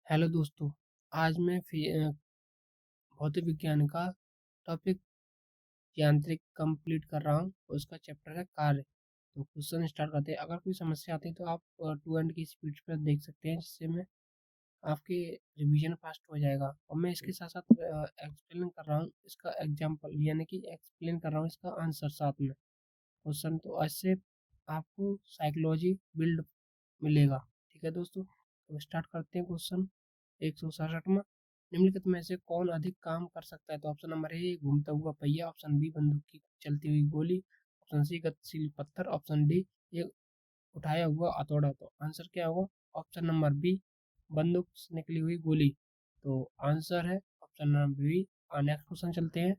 Hello दोस्तों। आज मैं भौतिक विज्ञान का टॉपिक यांत्रिक कंप्लीट कर रहा हूँ। उसका चैप्टर है कार्य। तो क्वेश्चन स्टार्ट करते हैं। अगर कोई समस्या आती है तो आप 2 की स्पीड पर देख सकते हैं, जिससे मैं आपके रिवीजन फास्ट हो जाएगा। और मैं इसके साथ साथ एक्सप्लेन कर रहा हूँ इसका एग्जाम्पल, यानी कि एक्सप्लेन कर रहा हूँ इसका आंसर साथ में क्वेश्चन। तो ऐसे आपको साइकोलॉजी बिल्ड मिलेगा। ठीक है दोस्तों, तो स्टार्ट करते हैं क्वेश्चन 167 में। निम्नलिखित में से कौन अधिक काम कर सकता है? तो ऑप्शन नंबर ए घूमता हुआ पहिया, ऑप्शन बी बंदूक की चलती हुई गोली, ऑप्शन सी गतिशील पत्थर, ऑप्शन डी ये उठाया हुआ हथौड़ा। तो आंसर क्या होगा? ऑप्शन नंबर बी बंदूक से निकली हुई गोली। तो आंसर है option number B. Next question चलते हैं।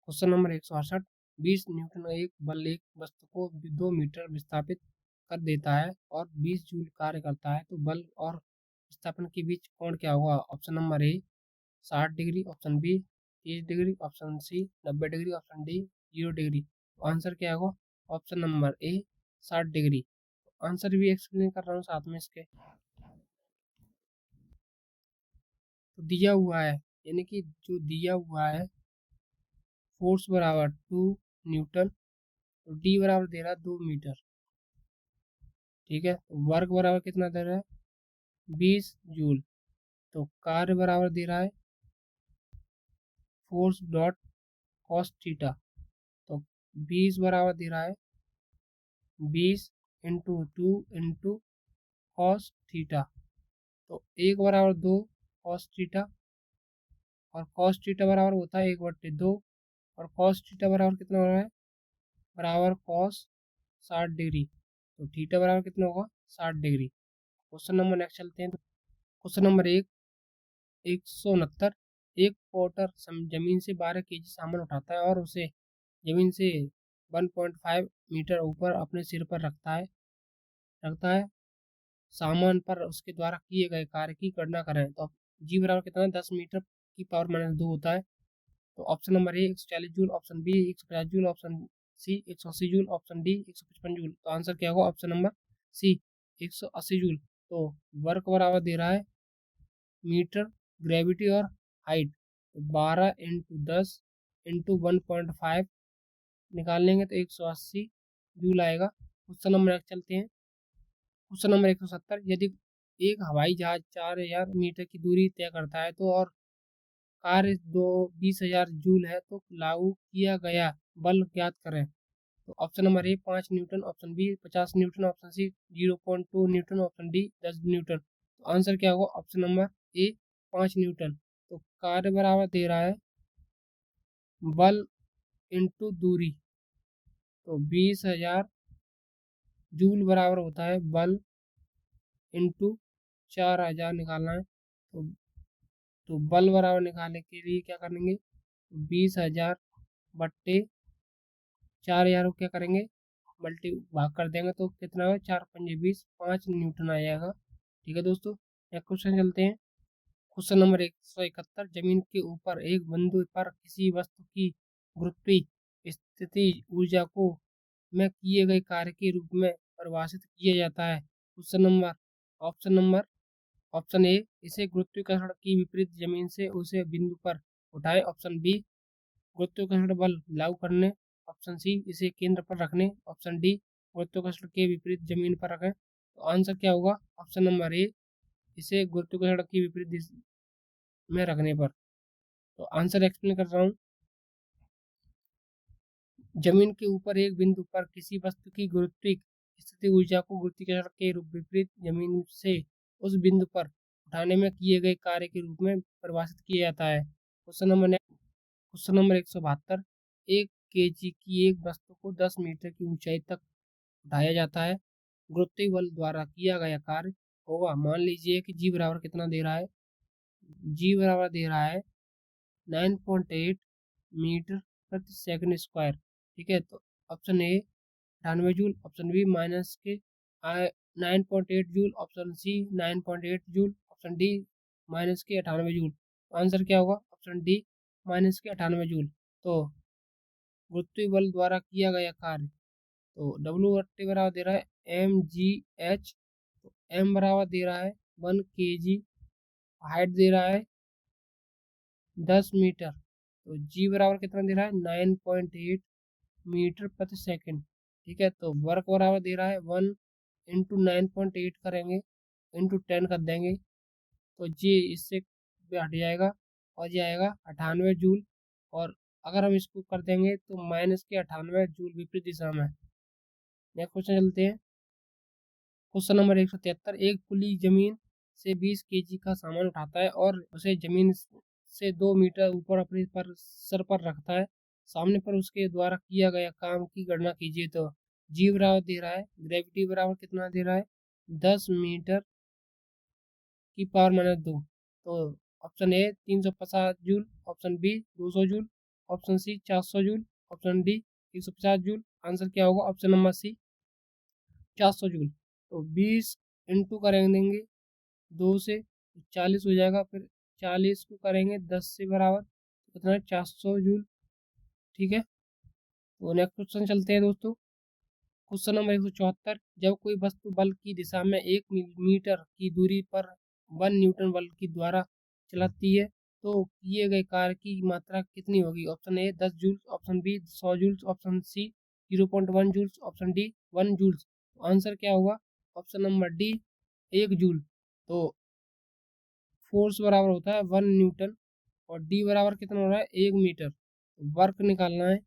Question number 168। 20 न्यूटन एक बल एक वस्तु को 2 मीटर विस्थापित कर देता है और 20 जूल कार्य करता है, तो बल और विस्थापन के बीच कोण क्या होगा? Option number A 60 degree, option B 30 degree, option C 90 degree, option D 0 degree. Answer क्या होगा? Option number A 60 degree. Answer भी एक्सप्लेन कर रहा हूँ साथ में इसके। तो दिया हुआ है, यानी कि जो दिया हुआ है फोर्स बराबर 2 न्यूटन, तो डी बराबर दे रहा है 2 मीटर। ठीक है, वर्क बराबर कितना दे रहा है? 20 जूल। तो कार्य बराबर दे रहा है फोर्स डॉट कॉस थीटा। तो 20 बराबर दे रहा है 20 × 2 × कॉस थीटा। तो 1 बराबर 2 कॉस थीटा, और कॉस थीटा बराबर होता है 1/2। और कॉस थीटा बराबर कितना हो रहा है? बराबर कॉस 60 डिग्री। तो थीटा बराबर कितना होगा? 60 डिग्री। क्वेश्चन नंबर नेक्स्ट चलते हैं। Question number 169। एक पोर्टर जमीन से 12 केजी सामान उठाता है और उसे जमीन से 1.5 मीटर ऊपर अपने सिर पर रखता है। सामान पर उसके द्वारा किए गए कार्य की गणना करें। तो जी बराबर कितना है? 10 मीटर की पावर -2 होता है। तो option number A 140 joule, option B 150 joule, option C 180 joule, option D 155 joule. तो आंसर क्या होगा? Option number C 180 joule. तो वर्क बराबर दे रहा है मीटर, ग्रेविटी और हाइट। 12 × 10 × 1.5 निकाल लेंगे तो 180 जूल आएगा। क्वेश्चन नंबर एक चलते हैं। Question number 170। यदि एक हवाई जहाज 4000 मीटर की दूरी तय करता है तो और कार्य 20,000 जूल है, तो लागू किया गया बल ज्ञात करें। तो option number A 5 newton, option B 50 newton, option C 0.2 newton, option D 10 newton. तो आंसर क्या होगा? Option number A 5 newton. तो कार्य बराबर दे रहा है बल इंटू दूरी। तो 20,000 जूल बराबर होता है बल इंटू 4,000 निकालना है। तो बल बराबर निकालने के लिए क्या करेंगे? 20,000 बट्टे 4,000 को क्या करेंगे? मल्टी भाग कर देंगे तो कितना है? 4×5 = 20, 5 न्यूटन आ जाएगा। ठीक है दोस्तों, नेक्स्ट क्वेश्चन चलते हैं। Question number 171। जमीन के ऊपर एक बिंदु पर किसी वस्तु की गुरुत्वीय स्थिति ऊर्जा को में किए गए कार्य के रूप में परिभाषित किया जाता है। क्वेश्चन नंबर ऑप्शन ए इसे गुरुत्वाकर्षण की विपरीत जमीन से उसे बिंदु पर उठाए, ऑप्शन बी गुरुत्वाकर्षण बल लागू करने, ऑप्शन सी इसे केंद्र पर रखने, ऑप्शन डी गुरुत्वाकर्षण के विपरीत जमीन पर रखें। तो आंसर क्या होगा? ऑप्शन नंबर ए इसे गुरुत्वाकर्षण की विपरीत दिशा में रखने पर। तो आंसर एक्सप्लेन कर रहा हूँ। जमीन के ऊपर एक बिंदु पर किसी वस्तु की गुरुत्विक स्थिति ऊर्जा को गुरुत्वाकर्षण के रूप विपरीत जमीन से उस बिंदु पर उठाने में किए गए कार्य के रूप में परिभाषित किया जाता है। Question number 172। 1 केजी की एक वस्तु को 10 मीटर की ऊंचाई तक उठाया जाता है। गुरुत्वीय बल द्वारा किया गया कार्य होगा। मान लीजिए कि जी बराबर कितना दे रहा है? जी बराबर दे रहा है 9.8 मीटर प्रति सेकंड स्क्वायर। ठीक है, तो option A 98 joule, option B minus के 9.8 joule, option C 9.8 joule, option D -98 joule. Answer क्या होगा? Option D -98 joule. तो गुरुत्वीय बल द्वारा किया गया कार्य तो W बराबर दे रहा है mgh, तो m बराबर दे रहा है 1 kg, हाइट दे रहा है 10 मीटर, तो g बराबर कितना दे रहा है 9.8 मीटर प्रति सेकंड। ठीक है, तो वर्क बराबर दे रहा है 1 इंटू 9.8 करेंगे इंटू 10 कर देंगे, तो जी इससे हट जाएगा और ये आएगा 98 जूल। और अगर हम इसको कर देंगे तो माइनस के 98 जूल विपरीत दिशा में। नेक्स्ट क्वेश्चन चलते हैं। Question number 173। एक कुली जमीन से 20 केजी का सामान उठाता है और उसे जमीन से 2 मीटर ऊपर अपने पर सर पर रखता है। सामने पर उसके द्वारा किया गया काम की गणना कीजिए। तो जी बराबर दे रहा है, ग्रेविटी बराबर कितना दे रहा है 10 मीटर की पावर -2। तो option A 350 joule, option B 200 joule, option C 400 joule, option D 150 joule. Answer क्या होगा? Option number C 400 joule. तो 20 इंटू करेंगे 2 से 40 हो जाएगा, फिर 40 को करेंगे 10 से बराबर, कितना है 400 जूल। ठीक है, तो नेक्स्ट क्वेश्चन चलते हैं दोस्तों। Question number 174। जब कोई वस्तु बल की दिशा में 1 मीटर की दूरी पर 1 न्यूटन बल की द्वारा चलाती है तो किए गए कार्य की मात्रा कितनी होगी? Option A 10 joule, option B 100 joule, option C 0.1 joule, option D 1 joule. तो आंसर क्या होगा? Option number D 1 joule. तो फोर्स बराबर होता है 1 न्यूटन और डी बराबर कितना हो रहा है 1 मीटर। तो वर्क निकालना है,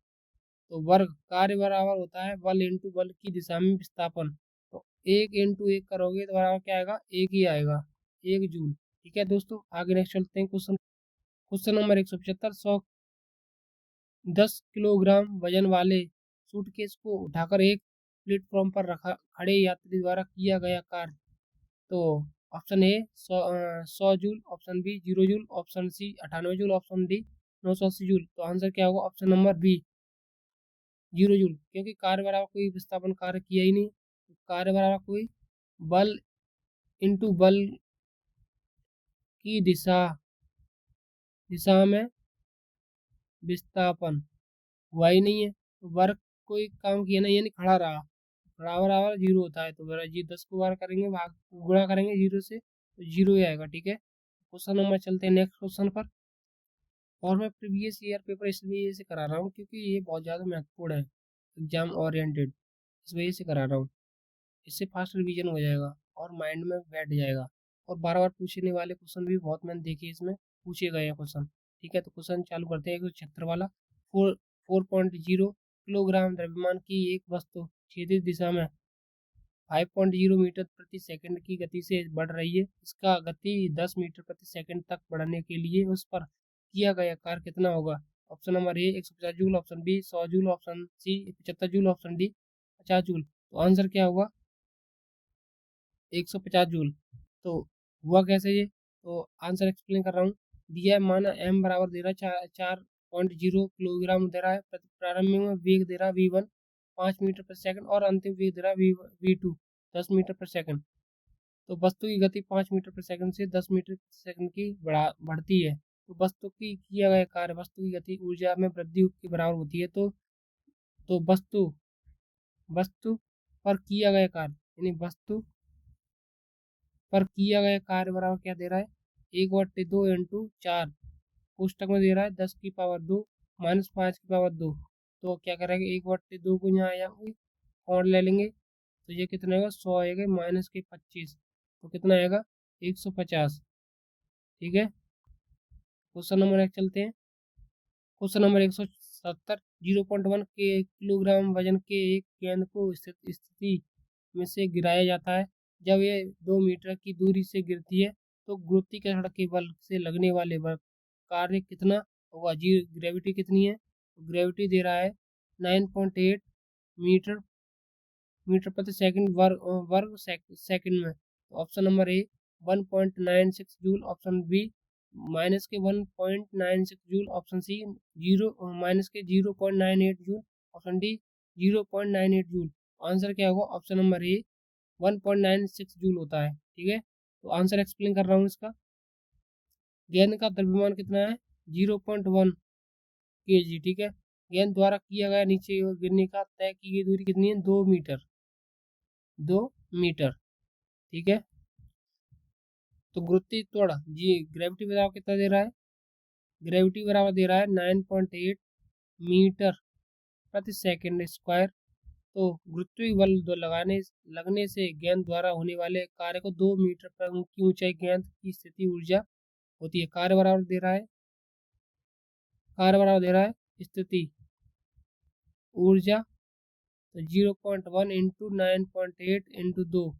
तो वर्ग कार्य बराबर होता है बल इंटू बल की दिशा में विस्थापन। तो 1 इंटू 1 करोगे तो बराबर क्या आएगा? 1 ही आएगा, 1 जूल। ठीक है दोस्तों, आगे नेक्स्ट चलते हैं। Question number 175। 10 किलोग्राम वजन वाले सूटकेस को उठाकर एक प्लेटफॉर्म पर रखा खड़े यात्री द्वारा किया गया कार्य। तो option A 100 joule, option B 0 joule, option C 98 joule, option D 980 joule. तो आंसर क्या होगा? ऑप्शन नंबर बी 0 जूल, क्योंकि कार्य बराबर कोई विस्थापन कार्य किया ही नहीं। तो कार्य बराबर कोई बल इंटू बल की दिशा में विस्थापन हुआ ही नहीं है। तो वर्क कोई काम किया नहीं, यानी खड़ा रहा, खड़ा बराबर 0 होता है। तो मेरा जी 10 को बार करेंगे, भाग गुणा करेंगे 0 से, तो 0 ही आएगा। ठीक है, क्वेश्चन नंबर चलते हैं नेक्स्ट क्वेश्चन पर। और मैं प्रीवियस ईयर पेपर इसलिए से करा रहा हूँ क्योंकि ये बहुत ज़्यादा महत्वपूर्ण है, एग्जाम ओरिएंटेड, इस वजह से करा रहा हूँ। इससे फास्ट रिवीजन हो जाएगा और माइंड में बैठ जाएगा। और बार बार पूछने वाले क्वेश्चन भी बहुत मैंने देखे, इसमें पूछे गए हैं क्वेश्चन। ठीक है, तो क्वेश्चन चालू करते हैं। 176 वाला। 4.0 किलोग्राम द्रव्यमान की एक वस्तु क्षैतिज दिशा में 5.0 मीटर प्रति सेकंड की गति से बढ़ रही है। इसका गति 10 मीटर प्रति सेकंड तक बढ़ने के लिए उस पर किया गया कार्य कितना होगा? Option number A 150 joule, option B 100 joule, option C 75 joule, option D 50 joule. तो आंसर क्या होगा? 150 जूल। तो हुआ कैसे ये? तो आंसर एक्सप्लेन कर रहा हूँ। दिया है, माना m बराबर दे रहा है 4.0 किलोग्राम दे रहा है, प्रारंभिक में वेग दे रहा है v1 5 मीटर प्रति सेकंड और अंतिम वेग दे रहा है v2 10 मीटर प्रति सेकंड। तो वस्तु की गति 5 मीटर प्रति सेकंड से 10 मीटर प्रति सेकंड की बढ़ती है। तो वस्तु की किया गया कार्य वस्तु की गति ऊर्जा में वृद्धि के बराबर होती है। तो वस्तु पर किया गया कार्य, यानी वस्तु पर किया गया कार्य बराबर क्या दे रहा है? 1/2 इंटू 4, पुस्तक में दे रहा है 10 की पावर 2 माइनस 5 की पावर 2। तो क्या करेंगे? 1/2 को यहाँ आया और ले लेंगे, तो ये कितना आएगा? 100 आएगा माइनस के 25, तो कितना आएगा? 150। ठीक है, क्वेश्चन नंबर 1 चलते हैं। Question number 170। 0.1 के किलोग्राम वजन के एक गेंद को स्थिति में से गिराया जाता है। जब ये 2 मीटर की दूरी से गिरती है तो गुरुत्वाकर्षण के बल से लगने वाले बल कार्य कितना होगा? जी ग्रेविटी कितनी है? तो ग्रेविटी दे रहा है 9.8 मीटर मीटर प्रति सेकंड वर्ग सेकंड में। तो option number A 1.96 joule, option B minus के 1.96 जूल, ऑप्शन सी माइनस के 0.98 joule, option D 0.98 joule. Answer क्या होगा? ऑप्शन नंबर ए 1.96 जूल होता है। ठीक है, तो आंसर एक्सप्लेन कर रहा हूँ इसका। गेंद का द्रव्यमान कितना है? 0.1 kg। ठीक है, गेंद द्वारा किया गया नीचे की ओर गिरने का तय की गई दूरी कितनी है? 2 मीटर। 2 मीटर, ठीक है। तो गुरुत्वीय त्वरण जी, ग्रेविटी बराबर कितना दे रहा है? ग्रेविटी बराबर दे रहा है 9.8 मीटर प्रति सेकंड स्क्वायर। तो गुरुत्वीय बल लगने से गेंद द्वारा होने वाले कार्य को 2 मीटर पर की ऊंचाई गेंद की स्थिति ऊर्जा होती है। कार्य बराबर दे रहा है, स्थिति ऊर्जा, तो 0.1 इंटू 9.8 इंटू 2,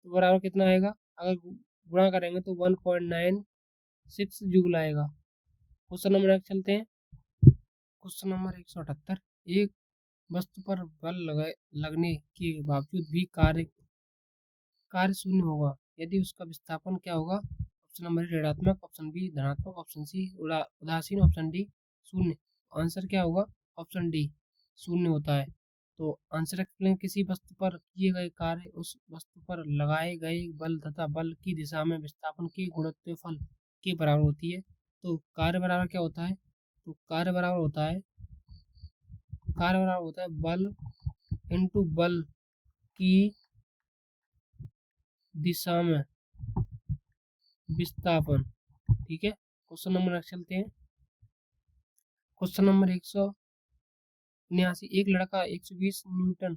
तो बराबर कितना आएगा? अगर गुणा करेंगे तो 1.96 जूल आएगा। क्वेश्चन नंबर 1 चलते हैं। क्वेश्चन नंबर 178, एक वस्तु पर बल लगने के बावजूद भी कार्य शून्य होगा यदि उसका विस्थापन क्या होगा? ऑप्शन नंबर ए ऋणात्मक, ऑप्शन बी धनात्मक, ऑप्शन सी उदासीन, ऑप्शन डी शून्य। आंसर क्या होगा? ऑप्शन डी शून्य होता है। तो आंसर एक्सप्लेन, किसी वस्तु पर किए गए कार्य उस वस्तु पर लगाए गए बल तथा बल की दिशा में विस्थापन के गुणनफल के बराबर होती है। तो कार्य बराबर क्या होता है? तो कार्य बराबर होता है बल इंटू बल की दिशा में विस्थापन, ठीक है। क्वेश्चन नंबर चलते हैं। क्वेश्चन नंबर 179, एक लड़का 120 न्यूटन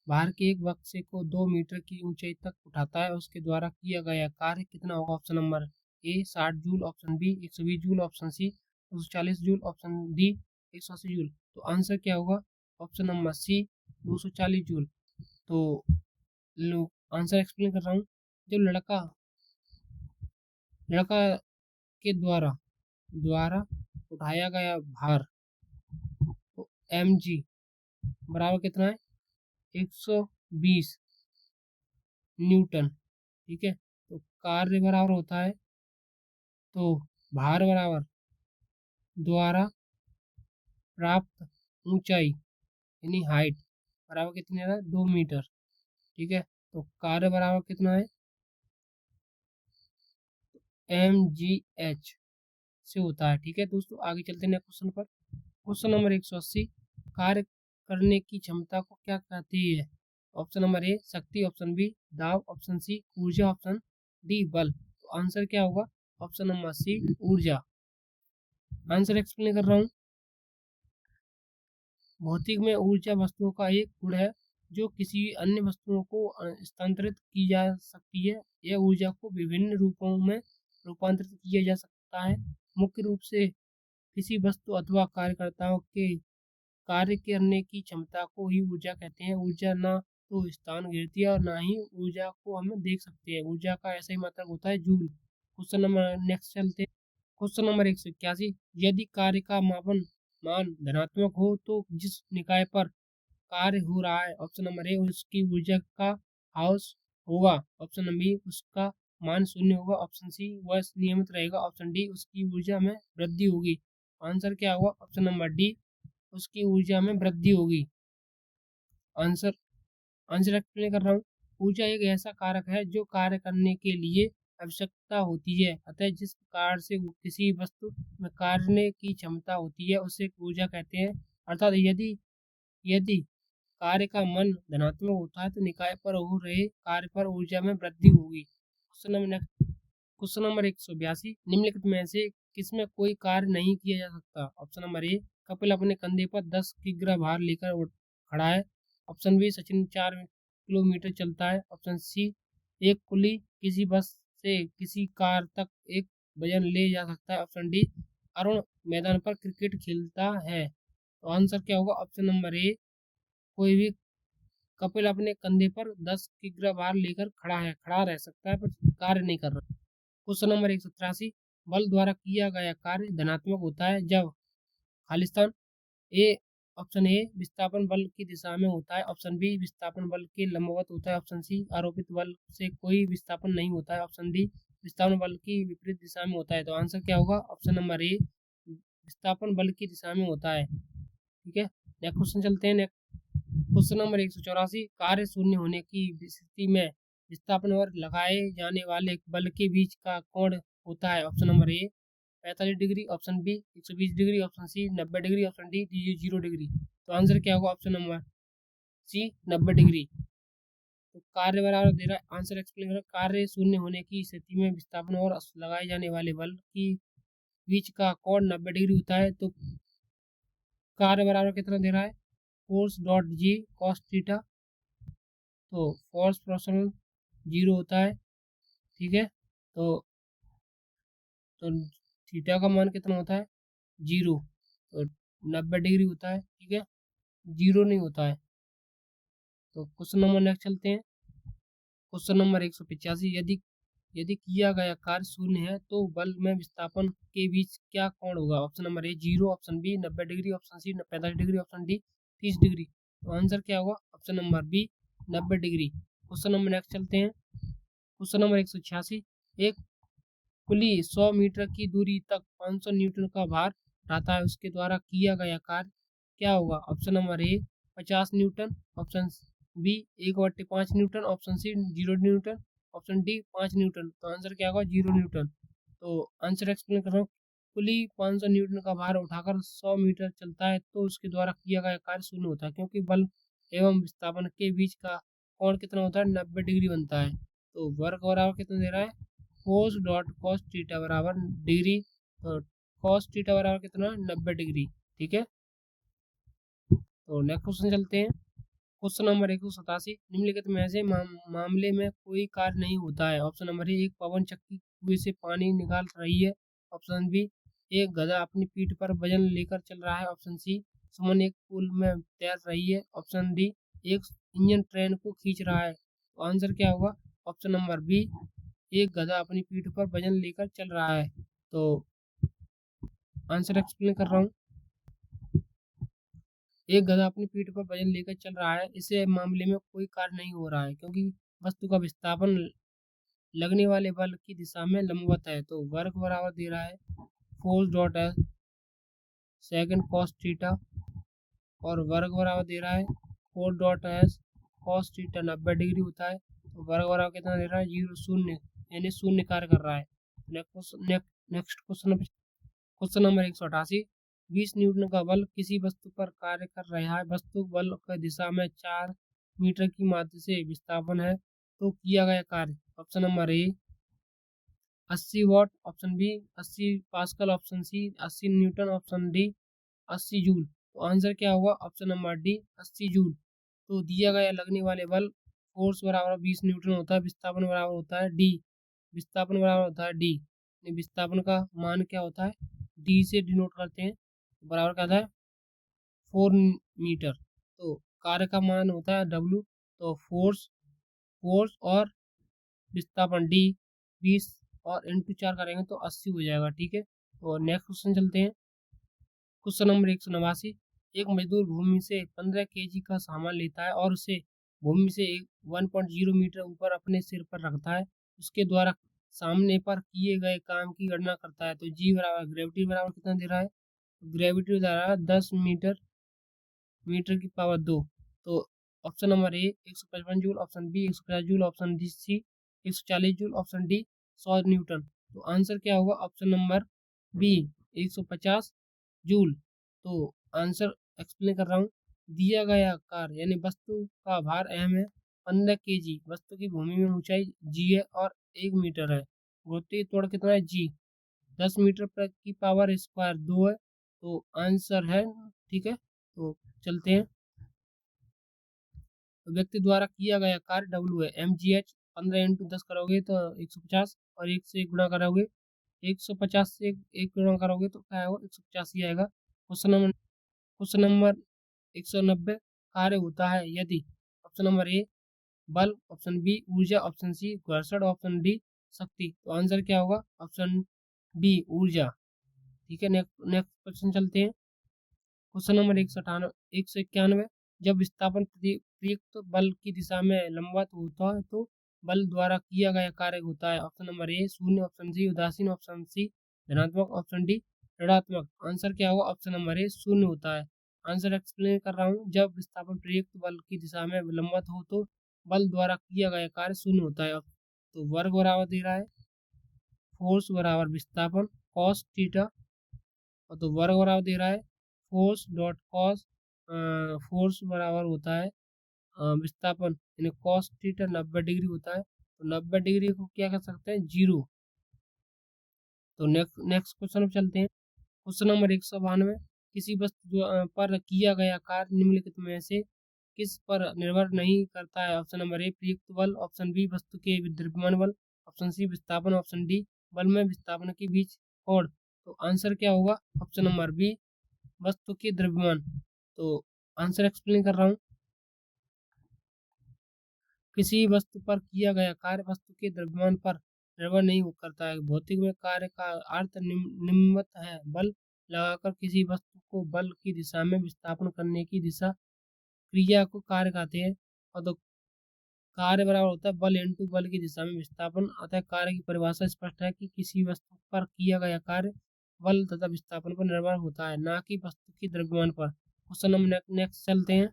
भार के एक बक्से को 2 मीटर की ऊंचाई तक उठाता है, उसके द्वारा किया गया कार्य कितना होगा? Option number A 60 joule, option B 120 joule, option C 240 joule, option D 180 joule. तो आंसर क्या होगा? Option number C 240 joule. तो लो आंसर एक्सप्लेन कर रहा हूँ। जो लड़का के द्वारा उठाया गया भार, तो mg बराबर कितना है? 120 न्यूटन, ठीक है। तो कार्य बराबर होता है, तो भार बराबर द्वारा प्राप्त ऊंचाई यानी हाइट बराबर कितनी है? 2 मीटर, ठीक है। तो कार्य बराबर कितना है? mgh से होता है, ठीक है दोस्तों। आगे चलते हैं क्वेश्चन पर। क्वेश्चन नंबर 180, कार्य करने की क्षमता को क्या कहती है? ऑप्शन नंबर ए शक्ति, ऑप्शन बी दाब, ऑप्शन सी ऊर्जा, ऑप्शन डी बल। तो आंसर क्या होगा? ऑप्शन नंबर सी ऊर्जा। आंसर एक्सप्लेन कर रहा हूँ। भौतिक में ऊर्जा वस्तुओं का एक गुण है जो किसी अन्य वस्तुओं को स्थानांतरित की जा सकती है। यह ऊर्जा को विभिन्न रूपों में रूपांतरित किया जा सकता है। मुख्य रूप से किसी वस्तु अथवा कार्यकर्ताओं के कार्य करने की क्षमता को ही ऊर्जा कहते हैं। ऊर्जा ना तो स्थान घेरती है और ना ही ऊर्जा को हम देख सकते हैं। ऊर्जा का ऐसा ही मतलब होता है जूल। क्वेश्चन नंबर नेक्स्ट चलते हैं। क्वेश्चन नंबर 181, यदि कार्य का मान धनात्मक हो तो जिस निकाय पर कार्य हो रहा है, ऑप्शन नंबर ए उसकी ऊर्जा का हाउस होगा, ऑप्शन नंबर बी उसका मान शून्य होगा, ऑप्शन सी वह नियमित रहेगा, ऑप्शन डी उसकी ऊर्जा में वृद्धि होगी। आंसर क्या होगा? ऑप्शन नंबर डी उसकी ऊर्जा में वृद्धि होगी। आंसर एक्सप्लेन कर रहा हूँ। ऊर्जा एक ऐसा कारक है जो कार्य करने के लिए आवश्यकता होती है, अतः जिस प्रकार से किसी वस्तु में करने की क्षमता होती है उसे ऊर्जा कहते हैं। अर्थात यदि कार्य का मन धनात्मक होता है तो निकाय पर हो रहे कार्य पर ऊर्जा में वृद्धि होगी। क्वेश्चन नंबर 182, निम्नलिखित में से किसमें कोई कार्य नहीं किया जा सकता? ऑप्शन नंबर ए कपिल अपने कंधे पर 10 किग्रा भार लेकर खड़ा है, ऑप्शन बी सचिन 4 किलोमीटर चलता है, ऑप्शन सी एक कुली किसी बस से किसी कार तक एक वजन ले जा सकता है, ऑप्शन डी अरुण मैदान पर क्रिकेट खेलता है। तो आंसर क्या होगा? ऑप्शन नंबर ए कोई भी कपिल अपने कंधे पर 10 किग्रा भार लेकर खड़ा रह सकता है पर कार्य नहीं कर रहा। क्वेश्चन नंबर 183, बल द्वारा किया गया कार्य धनात्मक होता है जब खालिस्तान ए ऑप्शन ए विस्थापन बल की दिशा में होता है, ऑप्शन बी विस्थापन बल के लंबवत होता है, ऑप्शन सी आरोपित बल से कोई विस्थापन नहीं होता है, ऑप्शन डी विस्थापन बल की विपरीत दिशा में होता है। तो आंसर क्या होगा? ऑप्शन नंबर ए विस्थापन बल की दिशा में होता है, ठीक है। नेक्स्ट क्वेश्चन चलते हैं। क्वेश्चन नंबर 184, कार्य शून्य होने की स्थिति में विस्थापन और लगाए जाने वाले बल के बीच का कोण होता है, option number A 45 degree, option B 120 degree, option C 90 degree, option D 0 degree. तो आंसर क्या होगा? Option number C 90 degree. तो कार्य बराबर दे रहा है, आंसर एक्सप्लेन करो। कार्य शून्य होने की स्थिति में विस्थापन और लगाए जाने वाले बल की बीच का कोण 90 डिग्री होता है। तो कार्य बराबर कितना दे रहा है? Force dot G cos theta. तो फोर्स प्रोपोर्शनल 0 होता है, ठीक है। तो थीटा का मान कितना होता है? 0। तो 90 डिग्री होता है, ठीक है, 0 नहीं होता है। तो क्वेश्चन नंबर नेक्स्ट चलते हैं। क्वेश्चन नंबर 185, यदि किया गया कार्य शून्य है तो बल में विस्थापन के बीच क्या कोण होगा? Option number A 0, option B 90 degree, option C 45 degree, option D 30 degree. तो आंसर क्या होगा? Option number B 90 degree. Question number next चलते हैं। क्वेश्चन नंबर 186, एक पुली 100 मीटर की दूरी तक 500 न्यूटन का भार उठाता है, उसके द्वारा किया गया कार्य क्या होगा? Option number A 50 newton, option B 1/5 newton, option C 0 newton, option D 5 newton. तो आंसर क्या होगा? 0 न्यूटन। तो आंसर एक्सप्लेन कर रहा हूँ। पुली 500 न्यूटन का भार उठाकर 100 मीटर चलता है तो उसके द्वारा किया गया कार्य शून्य होता है, क्योंकि बल एवं विस्थापन के बीच का कोण कितना होता है? 90 डिग्री बनता है। तो वर्क बराबर कितना दे रहा है? कोस डॉट कॉस थीटा बराबर डिग्री। तो कॉस थीटा बराबर कितना? 90 डिग्री, ठीक है। तो नेक्स्ट क्वेश्चन चलते हैं। क्वेश्चन नंबर 187, निम्नलिखित में से मामले में कोई कार्य नहीं होता है। ऑप्शन नंबर ए, एक पवन चक्की कुएं से पानी निकाल रही है, ऑप्शन बी एक गधा अपनी पीठ पर वजन लेकर चल रहा है, ऑप्शन सी सुमन एक पुल में तैर रही है, ऑप्शन डी एक इंजन ट्रेन को खींच रहा है। तो आंसर क्या होगा? ऑप्शन नंबर बी एक गधा अपनी पीठ पर वजन लेकर चल रहा है। तो आंसर एक्सप्लेन कर रहा हूँ। एक गधा अपनी पीठ पर वजन लेकर चल रहा है, इसे मामले में कोई कार्य नहीं हो रहा है, क्योंकि वस्तु का विस्थापन लगने वाले बल की दिशा में लंबवत है। तो वर्क बराबर दे रहा है force dot S second cos theta, और वर्ग बराबर दे रहा है 4.s कॉस थीटा 90 डिग्री होता है। तो वर्ग बराबर कितना दे रहा है? 0 शून्य, यानी शून्य कार्य कर रहा है। नेक्स्ट क्वेश्चन नंबर 188, 20 न्यूटन का बल किसी वस्तु पर कार्य कर रहा है, वस्तु बल की दिशा में 4 मीटर की मात्रा से विस्थापन है, तो किया गया कार्य? Option number A 80 watt, option B 80 pascal, option C 80 newton, option D 80 joule. तो आंसर क्या होगा? Option number D 80 joule. तो दिया गया लगने वाले बल फोर्स बराबर 20 न्यूटन होता है, विस्थापन बराबर होता है डी, विस्थापन बराबर होता है डी। विस्थापन का मान क्या होता है? डी से डिनोट करते हैं, बराबर क्या होता है? 4 मीटर। तो कार्य का मान होता है डब्ल्यू। तो फोर्स फोर्स और विस्थापन डी 20 और इंटू 4 करेंगे तो 80 हो जाएगा, ठीक है। तो नेक्स्ट क्वेश्चन चलते हैं। क्वेश्चन नंबर 189, एक मजदूर भूमि से 15 केजी का सामान लेता है और उसे भूमि से 1.0 मीटर ऊपर अपने सिर पर रखता है, उसके द्वारा सामने पर किए गए काम की गणना करता है। तो जी बराबर ग्रेविटी बराबर कितना दे रहा है? ग्रेविटी दे रहा है 10 मीटर मीटर की पावर 2। तो option number A 155 joule, option B 150 joule, option D C 140 joule, option D 100 newton. तो आंसर क्या होगा? Option number B 150 joule. तो आंसर एक्सप्लेन कर रहा हूँ। दिया गया कार्य यानी वस्तु का भार अहम है 15 केजी, वस्तु की भूमि में ऊंचाई जी है और 1 मीटर है, गुरुत्वीय त्वरण कितना है? जी 10 मीटर पर की पावर स्क्वायर 2 है। तो आंसर है, ठीक है। तो चलते हैं। तो व्यक्ति द्वारा किया गया कार्य डब्ल्यू है एम जी एच। 15 इंटू 10 करोगे तो 150, और 1 से 1 गुणा करोगे 150 से 1 गुणा करोगे तो क्या होगा? 185 आएगा। क्वेश्चन नंबर 190, कार्य होता है यदि ऑप्शन नंबर ए बल, ऑप्शन बी ऊर्जा, ऑप्शन सी घर्षण, ऑप्शन डी शक्ति। तो आंसर क्या होगा? ऑप्शन बी ऊर्जा, ठीक है। नेक्स्ट क्वेश्चन चलते हैं। क्वेश्चन नंबर 191, जब विस्थापन प्रयुक्त बल की दिशा में लंबवत होता है तो बल द्वारा किया गया कार्य होता है। ऑप्शन नंबर ए शून्य, ऑप्शन सी उदासीन, ऑप्शन सी धनात्मक, ऑप्शन डी ऋणात्मक। आंसर क्या होगा? ऑप्शन नंबर ए शून्य होता है। आंसर एक्सप्लेन कर रहा हूँ। जब विस्थापन प्रयुक्त बल की दिशा में लंबवत हो तो बल द्वारा किया गया कार्य शून्य होता है। तो वर्ग बराबर दे रहा है फोर्स बराबर विस्थापन, कॉस थीटा, और तो वर्ग बराबर दे रहा है फोर्स डॉट कॉस, फोर्स बराबर होता है विस्थापन, यानी कॉस थीटा 90 डिग्री होता है, तो 90 डिग्री को क्या कर सकते हैं, जीरो। तो नेक्स्ट क्वेश्चन पे चलते हैं। क्वेश्चन नंबर 192, किसी वस्तु पर किया गया कार्य निम्नलिखित में से किस पर निर्भर नहीं करता है। ऑप्शन नंबर ए प्रयुक्त बल, ऑप्शन बी वस्तु के द्रव्यमान बल, ऑप्शन सी विस्थापन, ऑप्शन डी बल में विस्थापन के बीच कोण। तो आंसर क्या होगा, ऑप्शन नंबर बी वस्तु के द्रव्यमान। तो आंसर एक्सप्लेन कर रहा हूँ। किसी वस्तु पर किया गया कार्य वस्तु के द्रव्यमान पर निर्भर नहीं करता है। भौतिक में कार्य का अर्थ निम्नवत है, बल लगाकर किसी वस्तु को बल की दिशा में विस्थापन करने की दिशा क्रिया को कार्य कहते हैं। और तो कार्य बराबर होता है बल इंटू बल की दिशा में विस्थापन। अतः कार्य की परिभाषा स्पष्ट है कि किसी वस्तु पर किया गया कार्य बल तथा विस्थापन पर निर्भर होता है, ना कि वस्तु की द्रव्यमान पर। क्वेश्चन नंबर नेक्स्ट चलते हैं।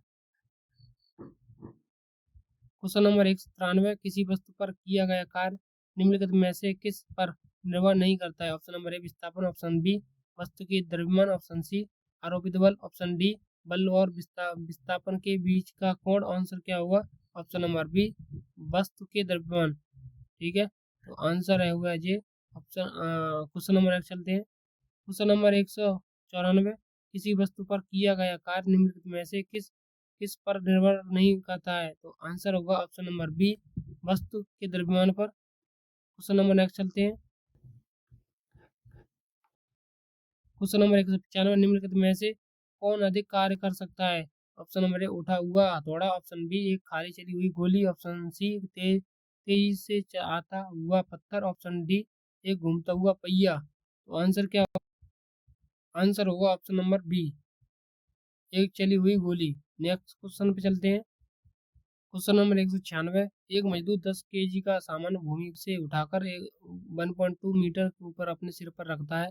क्वेश्चन नंबर 193, किसी वस्तु पर किया गया कार्य निम्नलिखित में से किस पर निर्भर नहीं करता है। ऑप्शन नंबर ए विस्थापन, ऑप्शन बी वस्तु की द्रव्यमान, ऑप्शन सी आरोपित बल, ऑप्शन डी बल और विस्थापन के बीच का कोण। आंसर क्या होगा, ऑप्शन नंबर बी वस्तु के द्रव्यमान। ठीक है, तो आंसर है होगा ये ऑप्शन। क्वेश्चन नंबर 1 चलते हैं। क्वेश्चन नंबर 194, किसी वस्तु पर किया गया कार्य निम्नलिखित में से किस किस पर निर्भर नहीं करता है। तो आंसर होगा ऑप्शन नंबर बी वस्तु के द्रव्यमान पर। क्वेश्चन नंबर नेक्स्ट चलते हैं। क्वेश्चन नंबर 195, निम्नलिखित में से कौन अधिक कार्य कर सकता है। ऑप्शन नंबर ए उठा हुआ हथौड़ा, ऑप्शन बी एक खाली चली हुई गोली, ऑप्शन सी तेजी से आता हुआ पत्थर, ऑप्शन डी एक घूमता हुआ पहिया। तो आंसर क्या होगा, आंसर होगा ऑप्शन नंबर बी एक चली हुई गोली। नेक्स्ट क्वेश्चन पे चलते हैं। क्वेश्चन नंबर 196, एक मजदूर 10 केजी का सामान भूमि से उठाकर 1.2 मीटर के ऊपर अपने सिर पर रखता है।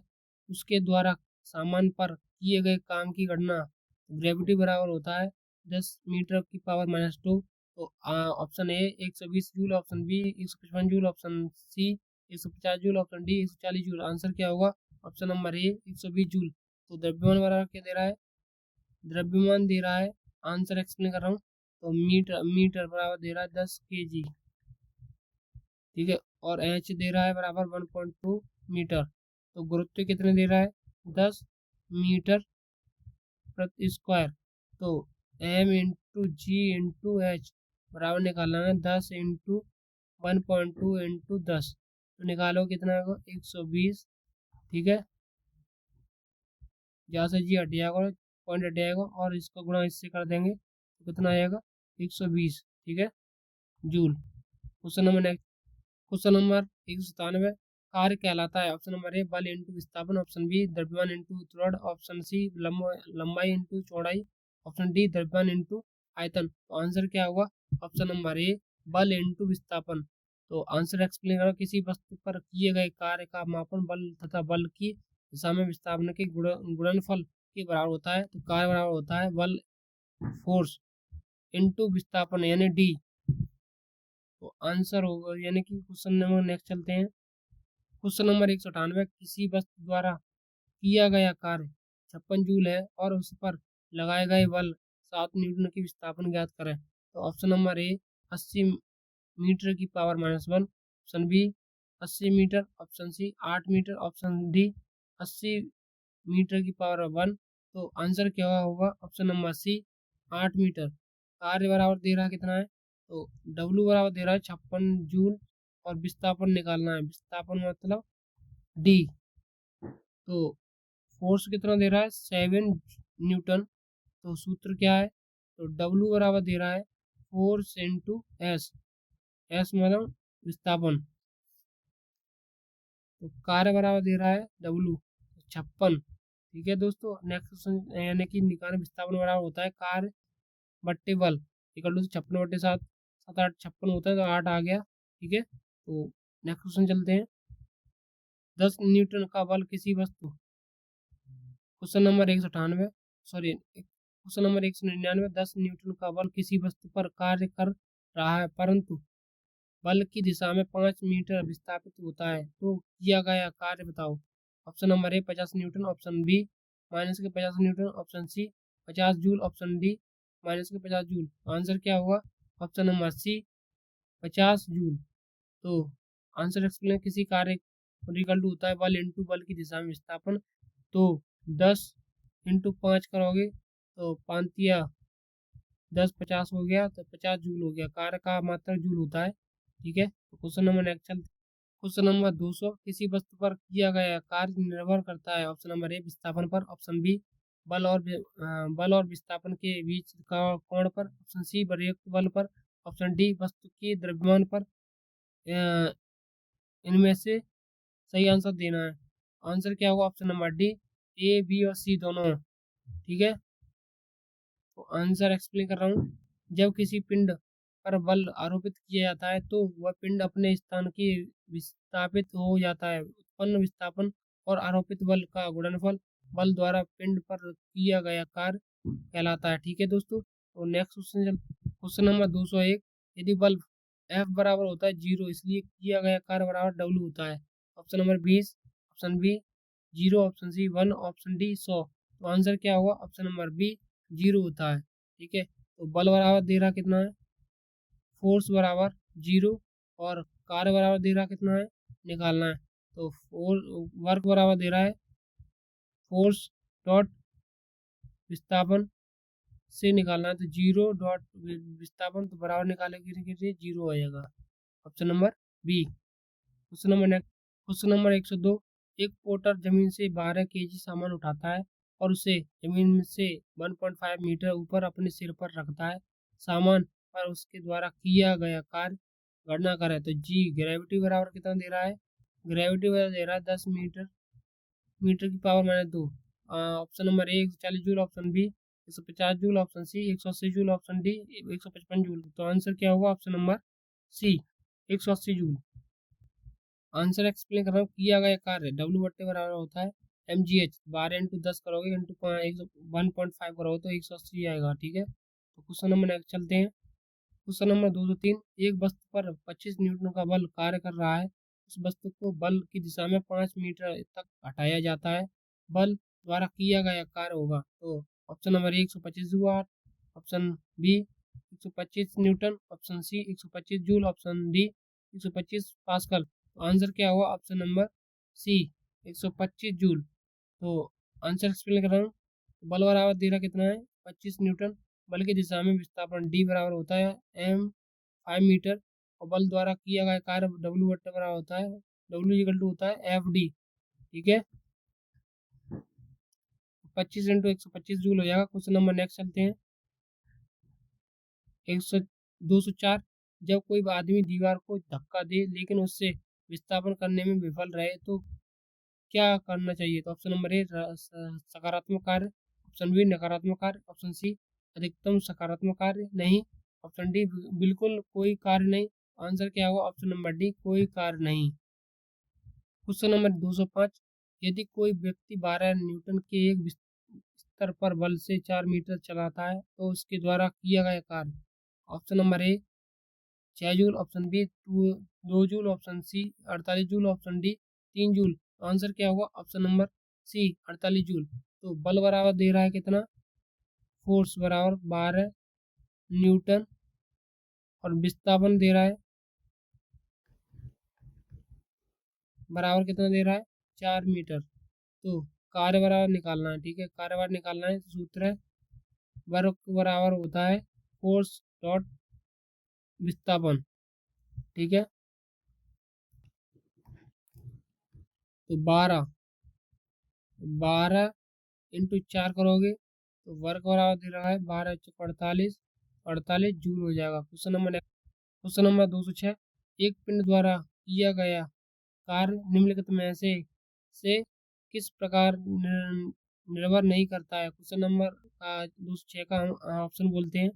उसके द्वारा सामान पर किए गए काम की गणना ग्रेविटी बराबर होता है 10 मीटर की पावर माइनस 2। तो option A 120 joule, option B 155 joule, option C 150 joule, option D 140 joule. Answer क्या होगा, ऑप्शन नंबर ए 120 जूल। तो द्रव्यमान बराबर क्या दे रहा है, द्रव्यमान दे रहा है, आंसर एक्सप्लेन कर रहा हूँ। तो मीटर मीटर बराबर दे रहा है 10 केजी। ठीक है, और एच दे रहा है बराबर 1.2 मीटर। तो गुरुत्व कितने दे रहा है, 10 मीटर प्रति स्क्वायर। तो एम इंटू जी इंटू एच बराबर निकालना है 10 इंटू 1.2 इंटू 10। तो निकालो कितना होगा, 120। ठीक है, जहाँ से जी हट जाएगा, पॉइंट हट जाएगा और इसका गुणा इससे कर देंगे तो कितना आएगा, 120। ठीक है, joule. Question number next. Question number 197, कार्य कहलाता है। ऑप्शन नंबर ए बल इंटू विस्थापन, ऑप्शन बी द्रव्यमान इंटू त्वरण, ऑप्शन सी लंबाई इंटू चौड़ाई, ऑप्शन डी द्रव्यमान इंटू आयतन। तो आंसर क्या होगा, ऑप्शन नंबर ए बल इंटू विस्थापन। तो आंसर एक्सप्लेन करो, किसी वस्तु पर किए गए कार्य का मापन बल तथा बल की दिशा में विस्थापन के गुणनफल के बराबर होता है। तो कार्य बराबर होता है बल फोर्स इंटू विस्थापन यानी डी। तो आंसर होगा, यानी कि क्वेश्चन नंबर नेक्स्ट चलते हैं। क्वेश्चन नंबर 198, किसी वस्तु द्वारा किया गया कार्य 56 जूल है और उस पर लगाए गए बल 7 न्यूटन की विस्थापन ज्ञात करें। तो ऑप्शन नंबर ए 80 मीटर की power minus 1, option B 80 metre, option C 8 metre, option D 80 metre की पावर 1। तो आंसर क्या होगा, ऑप्शन नंबर सी 8 मीटर। कार्य बराबर दे रहा है कितना है, तो डब्लू बराबर दे रहा है 56 जूल और विस्थापन निकालना है, विस्थापन मतलब डी। तो फोर्स कितना दे रहा है, 7 न्यूटन। तो सूत्र क्या है, तो डब्लू बराबर दे रहा है फोर्स इंटू एस, एस मतलब विस्थापन। तो कार्य बराबर दे रहा है डब्लू 56। ठीक है दोस्तों, नेक्स्ट क्वेश्चन, यानी कि निकाल विस्थापन बराबर होता है कार्य बट्टे बल इक्वल टू 56/7, 7 8 56 होता है तो 8 आ गया। ठीक है, तो नेक्स्ट क्वेश्चन चलते हैं। 10 न्यूटन का बल किसी वस्तु, question number 198, sorry question number 199, 10 Newton का बल किसी वस्तु पर कार्य कर रहा है परंतु बल की दिशा में 5 मीटर विस्थापित होता है, तो किया गया कार्य बताओ। Option number A 50 newton, option B minus के 50 newton, option C 50 joule, option D minus के 50 जूल। आंसर क्या होगा? Option number C 50 joule. तो आंसर एक्सप्लेन, किसी कार्य इक्वल टू होता है बल इंटू बल की दिशा में विस्थापन। तो 10 इंटू 5 करोगे तो 5 10 50 हो गया, तो 50 जूल हो गया। कार्य का मात्रक जूल होता है। ठीक है, तो क्वेश्चन नंबर नेक्स्ट चलते। क्वेश्चन नंबर 200, किसी वस्तु पर किया गया कार्य निर्भर करता है ऑप्शन नंबर ए विस्थापन पर, ऑप्शन बी बल और विस्थापन के बीच का कोण पर, ऑप्शन सी प्रयुक्त बल पर, ऑप्शन डी वस्तु के द्रव्यमान पर। इनमें से सही आंसर देना है। आंसर क्या होगा? Option number D, A B और सी दोनों। ठीक है, तो आंसर एक्सप्लेन कर रहा हूँ। जब किसी पिंड पर बल आरोपित किया जाता है तो वह पिंड अपने स्थान की विस्थापित हो जाता है। उत्पन्न विस्थापन और आरोपित बल का गुणनफल बल द्वारा पिंड पर किया गया कार्य कहलाता है। ठीक है दोस्तों, तो नेक्स्ट क्वेश्चन, क्वेश्चन नंबर 201, यदि बल F बराबर होता है 0, इसलिए किया गया कार्य बराबर W होता है। Option number 20, option B 0, option C 1, option D 100। तो आंसर क्या होगा? ऑप्शन नंबर बी 0 होता है। ठीक है, तो बल बराबर दे रहा कितना है? फोर्स बराबर 0, और कार्य बराबर दे रहा कितना है? निकालना है। तो वर्क बराबर दे रहा है फोर्स डॉट विस्थापन से निकालना है। तो 0 डॉट विस्थापन तो बराबर निकाले कितने? 0 आ जाएगा। Option number B. Question number next, question number 102, एक पोर्टर जमीन से 12 केजी सामान उठाता है और उसे जमीन से 1.5 मीटर ऊपर अपने सिर पर रखता है। सामान पर उसके द्वारा किया गया कार्य गणना करें। तो जी ग्रेविटी बराबर कितना दे रहा है? ग्रेविटी बराबर दे रहा है 10 मीटर, मीटर की power minus 2। Option number A 140 joule, option B 150 joule, option C 180 joule, option D 155 joule. तो आंसर क्या होगा? Option number C 180 joule. Answer explain कर रहा हूँ। किया गया कार्य डब्ल्यू बट्टे बराबर होता है mgh, 12 इंटू 10 करोगे इंटू 1.5 करोगे तो 180 आएगा। ठीक है, तो क्वेश्चन नंबर नेक्स्ट चलते हैं। क्वेश्चन नंबर 203, एक वस्तु पर 25 न्यूटन का बल कार्य कर रहा है। उस वस्तु को बल की दिशा में 5 मीटर तक हटाया जाता है। बल द्वारा किया गया कार्य होगा। तो option number A 125 watt, option B 125 newton, option C 125 joule, option D 125 pascal. तो आंसर क्या होगा? Option number C 125 joule. तो आंसर एक्सप्लेन कर रहा हूँ। बल बराबर दे रहा कितना है? 25 न्यूटन। बल की दिशा में विस्थापन डी बराबर होता है m 5 मीटर, और बल द्वारा किया गया कार्य डब्ल्यू बट्टे बराबर होता है डब्ल्यू इक्वल टू होता है एफ डी। ठीक है, 25 इंटू 125 जूल हो जाएगा। क्वेश्चन नंबर नेक्स्ट चलते हैं। 204, जब कोई आदमी दीवार को धक्का दे लेकिन उससे विस्थापन करने में विफल रहे तो क्या करना चाहिए? तो ऑप्शन नंबर ए सकारात्मक कार्य, ऑप्शन बी नकारात्मक कार्य, ऑप्शन सी अधिकतम सकारात्मक कार्य नहीं, ऑप्शन डी बिल्कुल कोई कार्य नहीं। आंसर क्या होगा? ऑप्शन नंबर डी कोई कार्य नहीं। क्वेश्चन नंबर 205, यदि कोई व्यक्ति 12 न्यूटन के एक स्तर पर बल से 4 मीटर चलाता है तो उसके द्वारा किया गया कार्य। Option number A 6 joule, option B 2 joule, option C 48 joule, option D 3 joule. Answer क्या होगा? Option number C 48 joule. तो बल बराबर दे रहा है कितना? फोर्स बराबर 12 न्यूटन, और विस्थापन दे रहा है बराबर कितना दे रहा है? 4 मीटर। तो कार्य बराबर निकालना है। ठीक है, कार्य बराबर निकालना है। सूत्र है वर्क बराबर होता है फोर्स डॉट विस्थापन। ठीक है, तो 12 इंटू 4 करोगे तो वर्क बराबर दे रहा है 12 48 48 जूल हो जाएगा। क्वेश्चन नंबर 206, एक पिंड द्वारा किया गया कार्य निम्नलिखित में से किस प्रकार निर्भर नहीं करता है? क्वेश्चन नंबर 206 का हम ऑप्शन बोलते हैं।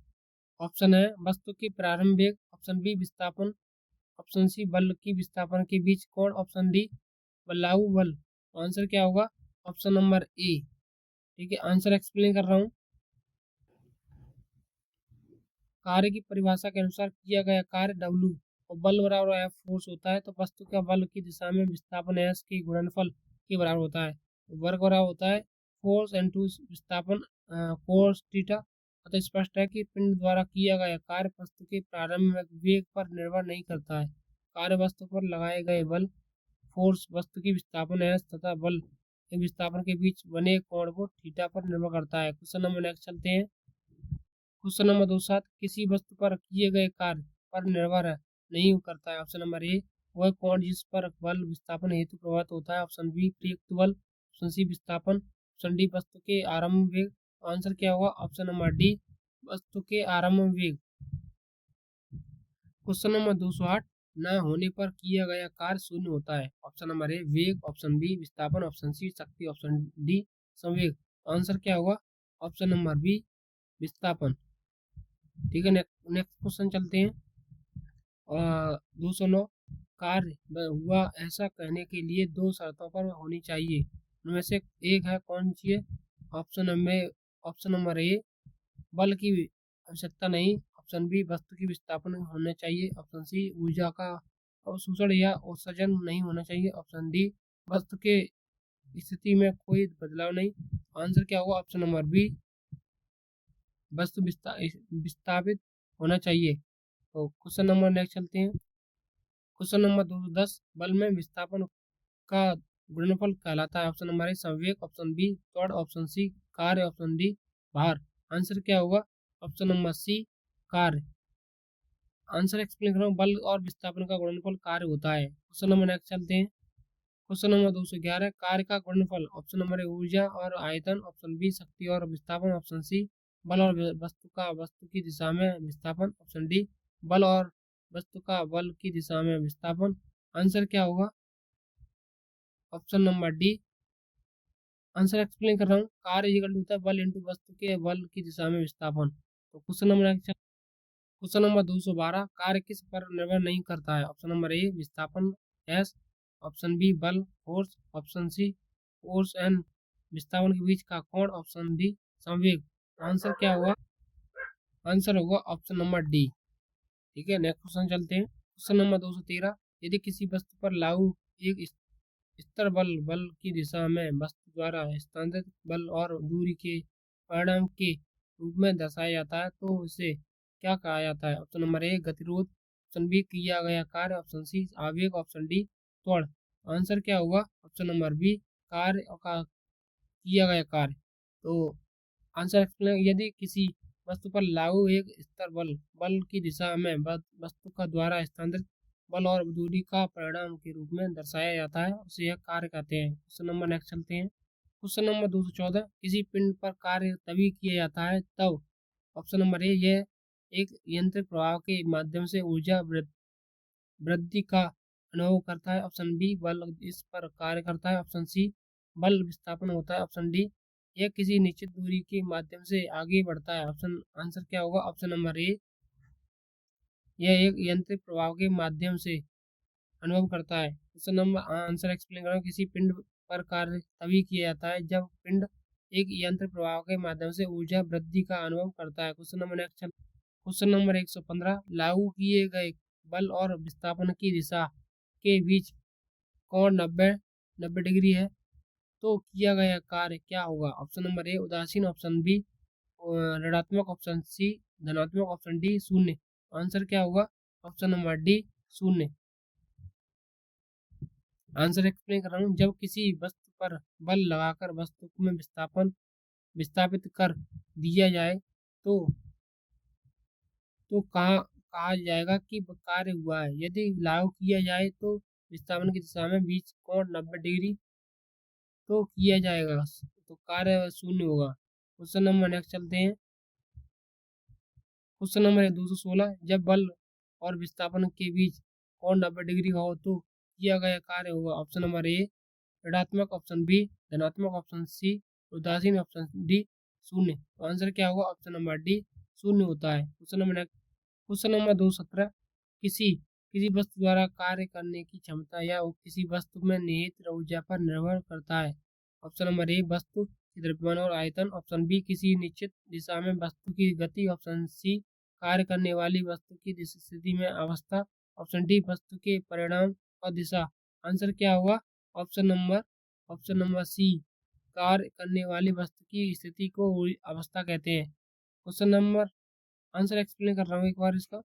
ऑप्शन है वस्तु की प्रारंभ वेग, ऑप्शन बी विस्थापन, ऑप्शन सी बल की विस्थापन के बीच कोण, ऑप्शन डी लागू बल। आंसर क्या होगा? ऑप्शन नंबर ए। ठीक है, आंसर एक्सप्लेन कर रहा हूँ। कार्य की परिभाषा के अनुसार किया गया कार्य W और बल बराबर F फोर्स होता है। तो वस्तु का बल की दिशा में विस्थापन S के गुणनफल के बराबर होता है। वर्क बराबर होता है फोर्स इनटू विस्थापन कोस थीटा। अतः स्पष्ट है कि पिंड द्वारा किया गया कार्य वस्तु के प्रारंभिक वेग पर निर्भर नहीं करता है। कार्य वस्तु पर लगाए गए बल फोर्स वस्तु की विस्थापन है तथा बल के विस्थापन के बीच बने कोण को थीटा पर निर्भर करता है। क्वेश्चन नंबर नेक्स्ट चलते हैं। क्वेश्चन नंबर 2 किसी वस्तु पर किए गए कार्य पर निर्भर नहीं करता है। ऑप्शन नंबर ए वह कोण जिस पर बल विस्थापन हेतु प्रभावित होता है। ऑप्शन बी प्रयुक्त बल। ऑप्शन सी विस्थापन। ऑप्शन डी वस्तु के आरंभ वेग। आंसर क्या होगा? ऑप्शन नंबर डी वस्तु के आरंभ वेग। क्वेश्चन नंबर 208 न होने पर किया गया कार्य शून्य होता है। ऑप्शन नंबर ए वेग। ऑप्शन बी विस्थापन। ऑप्शन सी शक्ति। ऑप्शन डी संवेग। आंसर क्या होगा? ऑप्शन नंबर बी विस्थापन। ठीक है, नेक्स्ट क्वेश्चन चलते हैं। 209 कार्य हुआ ऐसा कहने के लिए दो शर्तों पर होनी चाहिए, उनमें से एक है कौन सी है? ऑप्शन नंबर ए बल की आवश्यकता नहीं। ऑप्शन बी वस्तु की विस्थापन होना चाहिए। ऑप्शन सी ऊर्जा का अवशोषण या उत्सर्जन नहीं होना चाहिए। ऑप्शन डी वस्तु के स्थिति में कोई बदलाव नहीं। आंसर क्या होगा? ऑप्शन नंबर बी वस्तु विस्थापित होना चाहिए। तो क्वेश्चन नंबर नेक्स्ट चलते हैं। क्वेश्चन नंबर 210 बल में विस्थापन का गुणनफल कहलाता है। ऑप्शन नंबर ए संवेग। ऑप्शन बी त्वरण। ऑप्शन सी कार्य। ऑप्शन डी भार। आंसर क्या होगा? ऑप्शन नंबर सी कार्य। आंसर एक्सप्लेन कर रहा हूँ। बल और विस्थापन का गुणनफल कार्य होता है। क्वेश्चन नंबर नेक्स्ट चलते हैं। क्वेश्चन नंबर 211 कार्य का गुणनफल। ऑप्शन नंबर ए ऊर्जा और आयतन। ऑप्शन बी शक्ति और विस्थापन। ऑप्शन सी बल और वस्तु की दिशा में विस्थापन। ऑप्शन डी बल और वस्तु का बल की दिशा में विस्थापन। आंसर क्या होगा? Option number D. Answer explain कर रहा हूँ। कार्य इक्वल टू होता है बल इंटू वस्तु के बल की दिशा में विस्थापन। तो क्वेश्चन नंबर 212 कार्य किस पर निर्भर नहीं करता है। ऑप्शन नंबर ए विस्थापन एस। ऑप्शन बी बल force. Option C force and विस्थापन के बीच का कोण। ऑप्शन डी संवेग। आंसर क्या होगा? आंसर होगा ऑप्शन नंबर डी। ठीक है, नेक्स्ट क्वेश्चन चलते हैं। क्वेश्चन नंबर 213 यदि किसी वस्तु पर लागू एक स्तर बल की दिशा में वस्तु द्वारा स्थानांतरित बल और दूरी के परिणाम के रूप में दर्शाया जाता है तो उसे क्या कहा जाता है? ऑप्शन नंबर ए गतिरोध। ऑप्शन बी किया गया कार्य। ऑप्शन सी आवेग। ऑप्शन डी त्वरण। आंसर क्या होगा? ऑप्शन नंबर बी कार्य का किया गया कार्य। तो आंसर एक्सप्लेन यदि किसी वस्तु पर लागू एक स्तर बल की दिशा में वस्तु का द्वारा स्थानांतरित बल और दूरी का परिणाम के रूप में दर्शाया जाता है उसे यह कार्य कहते हैं। क्वेश्चन नंबर नेक्स्ट चलते हैं। क्वेश्चन नंबर 214 किसी पिंड पर कार्य तभी किया जाता है तब। ऑप्शन नंबर ए यह एक यांत्रिक प्रभाव के माध्यम से ऊर्जा वृद्धि का अनुभव करता है। ऑप्शन बी बल इस पर कार्य करता है। ऑप्शन सी बल विस्थापन होता है। ऑप्शन डी यह किसी निश्चित दूरी के माध्यम से आगे बढ़ता है। ऑप्शन आंसर क्या होगा? ऑप्शन नंबर ए यह एक यांत्रिक प्रभाव के माध्यम से अनुभव करता है। क्वेश्चन नंबर आंसर एक्सप्लेन कर रहा हूँ। किसी पिंड पर कार्य तभी किया जाता है जब पिंड एक यांत्रिक प्रभाव के माध्यम से ऊर्जा वृद्धि का अनुभव करता है। Question number next question number 115 लागू किए गए बल और विस्थापन की दिशा के बीच कोण 90 डिग्री है तो किया गया कार्य क्या होगा? ऑप्शन नंबर ए उदासीन। ऑप्शन बी ऋणात्मक। ऑप्शन सी धनात्मक। ऑप्शन डी शून्य। आंसर क्या होगा? ऑप्शन नंबर डी शून्य। आंसर एक्सप्लेन कर रहा हूँ। जब किसी वस्तु पर बल लगाकर वस्तु में विस्थापित कर दिया जाए तो कहा जाएगा कि कार्य हुआ है। यदि लागू किया जाए तो विस्थापन की दिशा में बीच कोण 90 डिग्री तो किया जाएगा तो कार्य शून्य होगा। क्वेश्चन नंबर नेक्स्ट चलते हैं। क्वेश्चन नंबर 216 जब बल और विस्थापन के बीच कोण 90 डिग्री हो तो किया गया कार्य होगा। ऑप्शन नंबर ए ऋणात्मक। ऑप्शन बी धनात्मक। ऑप्शन सी उदासीन। ऑप्शन डी शून्य। तो आंसर क्या होगा? ऑप्शन नंबर डी शून्य होता है। क्वेश्चन नंबर 217 किसी वस्तु द्वारा कार्य करने की क्षमता या किसी वस्तु में निहित ऊर्जा पर निर्भर करता है। ऑप्शन नंबर ए वस्तु की द्रव्यमान और आयतन। ऑप्शन बी किसी निश्चित दिशा में वस्तु की गति। ऑप्शन सी कार्य करने वाली वस्तु की स्थिति में अवस्था। ऑप्शन डी वस्तु के परिणाम और दिशा। आंसर क्या होगा? Option number option number C, कार्य करने वाली वस्तु की स्थिति को अवस्था कहते हैं। क्वेश्चन नंबर, आंसर एक्सप्लेन कर रहा हूँ एक बार इसका।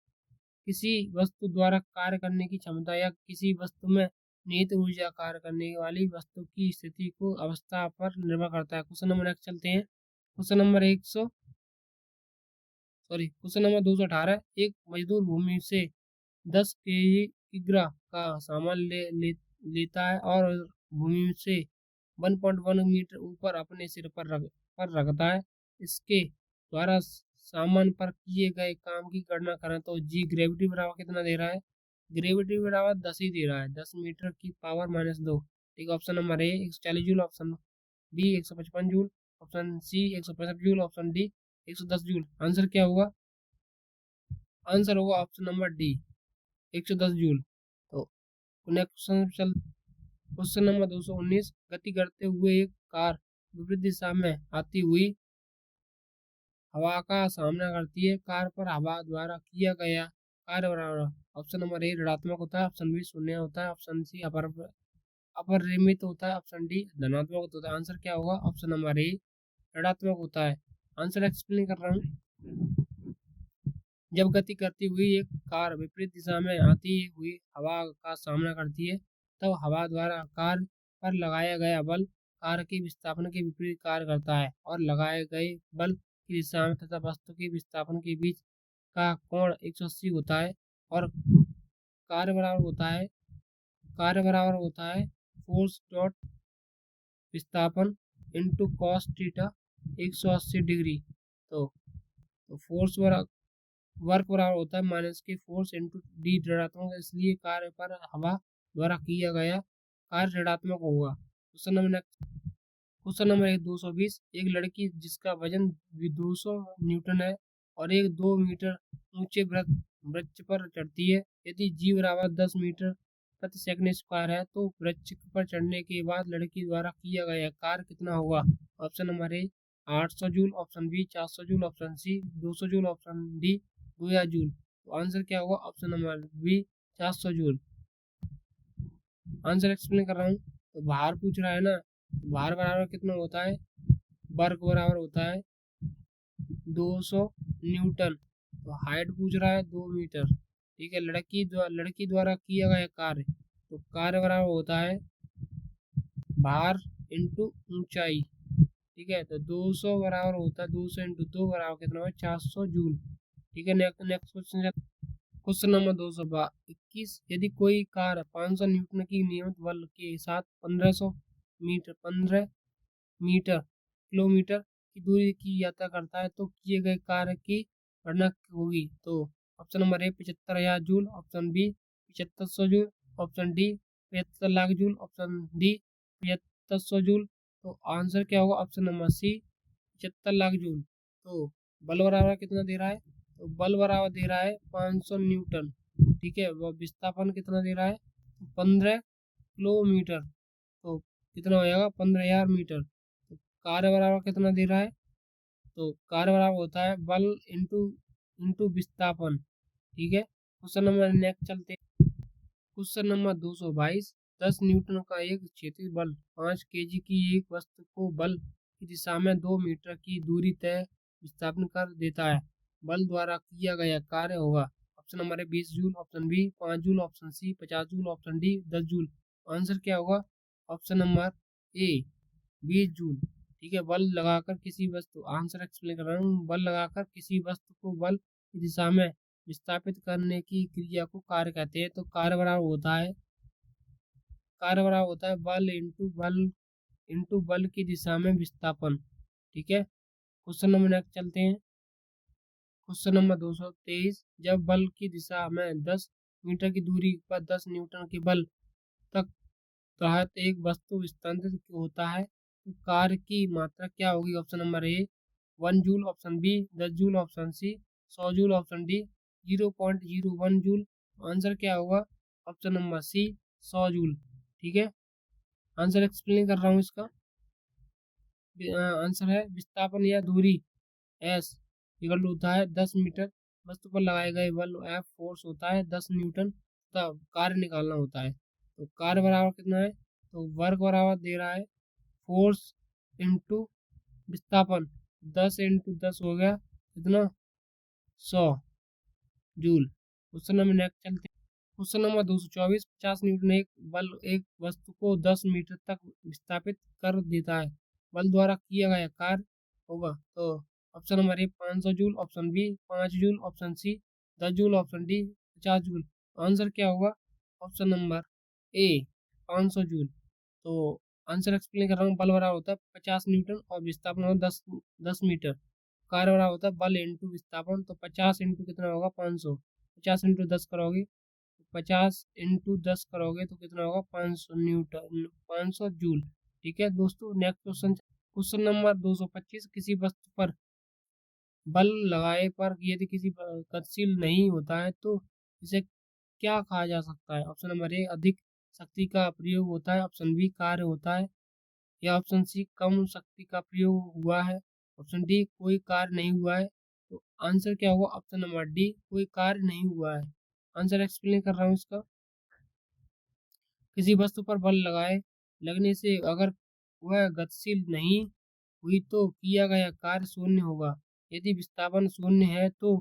किसी वस्तु द्वारा कार्य करने की क्षमता या किसी वस्तु में निहित ऊर्जा कार्य करने वाली वस्तु की स्थिति को अवस्था पर निर्भर करता है। क्वेश्चन नंबर नेक्स्ट चलते हैं। क्वेश्चन नंबर 218, एक मजदूर भूमि से 10 किग्रा का सामान लेता है और भूमि से 1.1 मीटर ऊपर अपने सिर पर रखता है। इसके द्वारा सामान पर किए गए काम की गणना करें तो जी ग्रेविटी बराबर कितना दे रहा है? ग्रेविटी बराबर 10 ही दे रहा है, 10 मीटर की पावर -2। ठीक है, option number A 140 joule, option B 155 joule, option C 165 joule, option D 110 joule. Answer क्या होगा? आंसर होगा ऑप्शन नंबर डी 110 जूल। तो नेक्स्ट क्वेश्चन नंबर 219, गति करते हुए एक कार विपरीत दिशा में आती हुई हवा का सामना करती है। कार पर हवा द्वारा किया गया कार्य बराबर, ऑप्शन नंबर ए ऋणात्मक होता है, ऑप्शन बी शून्य होता है, ऑप्शन सी अपरिमित होता है, ऑप्शन डी धनात्मक होता है। आंसर क्या होगा? ऑप्शन नंबर ए ऋणात्मक होता है। आंसर एक्सप्लेन कर रहा हूँ। जब गति करती हुई एक कार विपरीत दिशा में आती हुई हवा का सामना करती है, तब हवा द्वारा कार पर लगाया गया बल कार के विस्थापन के विपरीत कार्य करता है और लगाए गए बल की दिशा में तथा वस्तु के विस्थापन के बीच का कोण 180 होता है और कार्य बराबर होता है फोर्स डॉट विस्थापन इंटू कॉस थीटा 180 डिग्री। तो फोर्स वर्क बराबर होता है माइनस के फोर्स इंटू डी ऋणात्मक, इसलिए कार्य पर हवा द्वारा किया गया कार्य ऋणात्मक होगा। क्वेश्चन नंबर 220, एक लड़की जिसका वजन 200 न्यूटन है और एक 2 मीटर ऊंचे वृक्ष पर चढ़ती है। यदि जी बराबर 10 मीटर प्रति सेकंड स्क्वायर है तो वृक्ष पर चढ़ने के बाद लड़की द्वारा किया गया कार्य कितना होगा? Option number A 800 joule, option B 400 joule, option C 200 joule, option D 2000 joule. तो आंसर क्या होगा? Option number B 400 joule. Answer explain कर रहा हूँ। तो भार पूछ रहा है ना, तो भार बराबर कितना होता है? वर्क बराबर होता है 200 न्यूटन। तो हाइट पूछ रहा है 2 मीटर। ठीक है, लड़की द्वारा किया गया कार्य, तो कार्य बराबर होता है भार इंटू ऊंचाई। ठीक है, तो 200 बराबर होता है 200 इंटू 2 बराबर कितना होगा? 400 जूल। ठीक है, नेक्स्ट क्वेश्चन नंबर 221, यदि कोई कार 500 न्यूटन की नियमित बल के साथ 15 किलोमीटर की दूरी की यात्रा करता है तो किए गए कार्य की गणना होगी। तो option number A 75,000 joule, option B 7500 joule, option D 75 lakh joule, option D 7500 joule. तो आंसर क्या होगा? Option number C 75 lakh joule. तो बल बराबर कितना दे रहा है? तो बल बराबर दे रहा है 500 न्यूटन। ठीक है, वो विस्थापन कितना दे रहा है? 15 किलोमीटर। तो कितना हो जाएगा? 15,000 मीटर। तो कार्य बराबर कितना दे रहा है? तो कार्य बराबर होता है बल इंटू विस्थापन। ठीक है, क्वेश्चन नंबर नेक्स्ट चलते। क्वेश्चन नंबर 222, 10 न्यूटन का एक क्षेत्रीय बल 5 केजी की एक वस्तु को बल की दिशा में 2 मीटर की दूरी तय विस्थापन कर देता है। बल द्वारा किया गया कार्य होगा। ऑप्शन नंबर है 20 joule, option B 5 joule, option C 50 joule, option D 10 joule. Answer क्या होगा? Option number A 20 joule. ठीक है, बल लगाकर किसी वस्तु, आंसर एक्सप्लेन कर रहा हूँ, बल लगाकर किसी वस्तु को बल की दिशा में विस्थापित करने की क्रिया को कार्य कहते हैं। तो कार्य बराबर होता है बल इंटू बल की दिशा में विस्थापन। ठीक है, क्वेश्चन नंबर नेक्स्ट चलते हैं। क्वेश्चन नंबर 223, जब बल की दिशा में 10 मीटर की दूरी पर 10 न्यूटन के बल तक तहत एक वस्तु स्थानांतरित होता है तो कार्य की मात्रा क्या होगी? Option number A 1 joule, option B 10 joule, option C 100 joule, option D 0.01 joule. Answer क्या होगा? Option number C 100 joule. ठीक है, आंसर एक्सप्लेन कर रहा हूँ इसका। आंसर है विस्थापन या दूरी एस इक्वल होता है 10 मीटर, वस्तु पर लगाए गए बल एफ फोर्स होता है 10 न्यूटन, तब कार्य निकालना होता है। तो कार्य बराबर कितना है? तो वर्क बराबर दे रहा है फोर्स इंटू विस्थापन, 10 इंटू 10 हो गया कितना 100 जूल। क्वेश्चन नंबर नेक्स्ट चलते हैं। क्वेश्चन नंबर 224, 50 न्यूटन एक बल एक वस्तु को 10 मीटर तक विस्थापित कर देता है, बल द्वारा किया गया कार्य होगा। तो option number A 500 joule, option B 5 joule, option C 10 joule, option D 50 joule. Answer क्या होगा? Option number A 500 joule. तो आंसर एक्सप्लेन कर रहा हूँ। बल बराबर होता है 50 न्यूटन और विस्थापन होता है 10 मीटर। कार्य बराबर होता है बल इंटू विस्थापन। तो 50 इंटू कितना होगा 500, 50 इंटू 10 करोगे, 50 इंटू 10 करोगे तो कितना होगा 500 न्यूटन, 500 जूल। ठीक है दोस्तों, नेक्स्ट क्वेश्चन। क्वेश्चन नंबर 225, किसी वस्तु पर बल लगाए पर यदि किसी गतिशील नहीं होता है तो इसे क्या कहा जा सकता है? ऑप्शन नंबर ए अधिक शक्ति का प्रयोग होता है, ऑप्शन बी कार्य होता है, या ऑप्शन सी कम शक्ति का प्रयोग हुआ है, ऑप्शन डी कोई कार्य नहीं हुआ है। तो आंसर क्या होगा? ऑप्शन नंबर डी कोई कार्य नहीं हुआ है। आंसर एक्सप्लेन कर रहा हूँ इसका। किसी वस्तु पर बल लगने से अगर वह गतिशील नहीं हुई तो किया गया कार्य शून्य होगा। यदि विस्थापन शून्य है तो